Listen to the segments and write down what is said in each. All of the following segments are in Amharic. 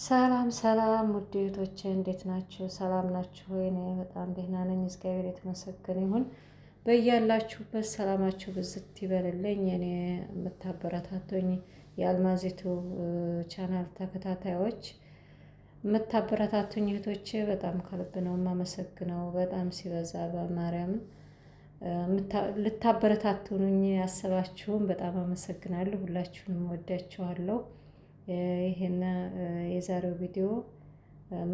ሰላም ሰላም ውድ እህቶቼ እንዴት ናችሁ? ሰላም ናችሁ ወይ? እኔ በጣም ደህና ነኝ፣ እግዚአብሔር የተመሰገነ ይሁን። በያላችሁበት ሰላማችሁ ብዝት ይበልልኝ። እኔ የምታበረታቱኝ የአልማዚቱ ቻናል ተከታታዮች የምታበረታቱኝ እህቶቼ በጣም ከልብ ነው የማመሰግነው። በጣም ሲበዛ በማርያምን ልታበረታቱኝ ያሰባችሁም በጣም አመሰግናለሁ። ሁላችሁንም ወዳችኋለሁ። ይሄን የዛሬው ቪዲዮ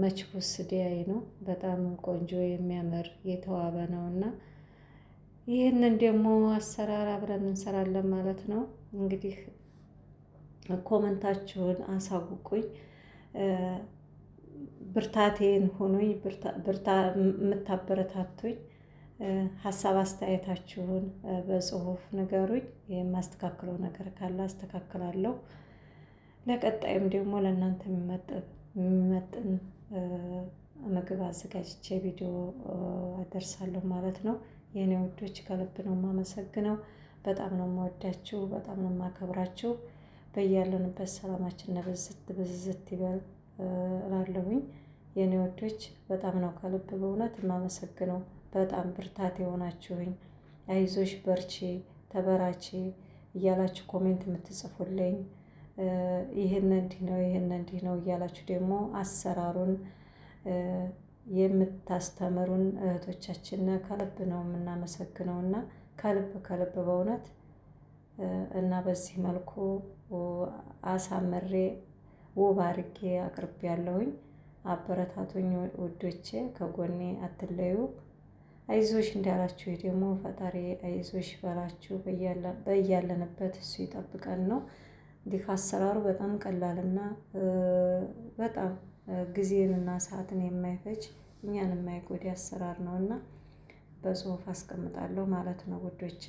መችቡስ ዲያይ ነው። በጣም ቆንጆ የሚያምር የተዋበ ነው እና ይህንን ደግሞ አሰራር አብረን እንሰራለን ማለት ነው። እንግዲህ ኮመንታችሁን አሳውቁኝ፣ ብርታቴን ሆኖኝ የምታበረታቱኝ ሀሳብ አስተያየታችሁን በጽሁፍ ንገሩኝ። የማስተካክለው ነገር ካለ አስተካክላለሁ። ለቀጣይም ደግሞ ለእናንተ የሚመጥን ምግብ አዘጋጅቼ ቪዲዮ አደርሳለሁ ማለት ነው። የእኔ ውዶች ከልብ ነው የማመሰግነው። በጣም ነው የምወዳችሁ፣ በጣም ነው የማከብራችሁ። በያለንበት ሰላማችን ብዝት ብዝት ይበል እላለሁኝ። የእኔ ውዶች በጣም ነው ከልብ በእውነት የማመሰግነው። በጣም ብርታት የሆናችሁኝ፣ አይዞሽ በርቺ ተበራቺ እያላችሁ ኮሜንት የምትጽፉልኝ፣ ይሄን እንዲህ ነው ይሄን እንዲህ ነው እያላችሁ ደግሞ አሰራሩን የምታስተምሩን እህቶቻችን ከልብ ነው የምናመሰግነው እና ከልብ ከልብ በእውነት እና በዚህ መልኩ አሳምሬ ውብ አድርጌ አቅርቤያለሁኝ። አበረታቱኝ ውዶቼ፣ ከጎኔ አትለዩ። አይዞሽ እንዳላችሁ ደግሞ ፈጣሪ አይዞሽ በላችሁ። በያለንበት እሱ ይጠብቀን ነው። እንዲህ አሰራሩ በጣም ቀላልና በጣም ጊዜንና ሰዓትን የማይፈጅ እኛን የማይጎዳ አሰራር ነው እና በጽሁፍ አስቀምጣለሁ ማለት ነው ውዶቼ።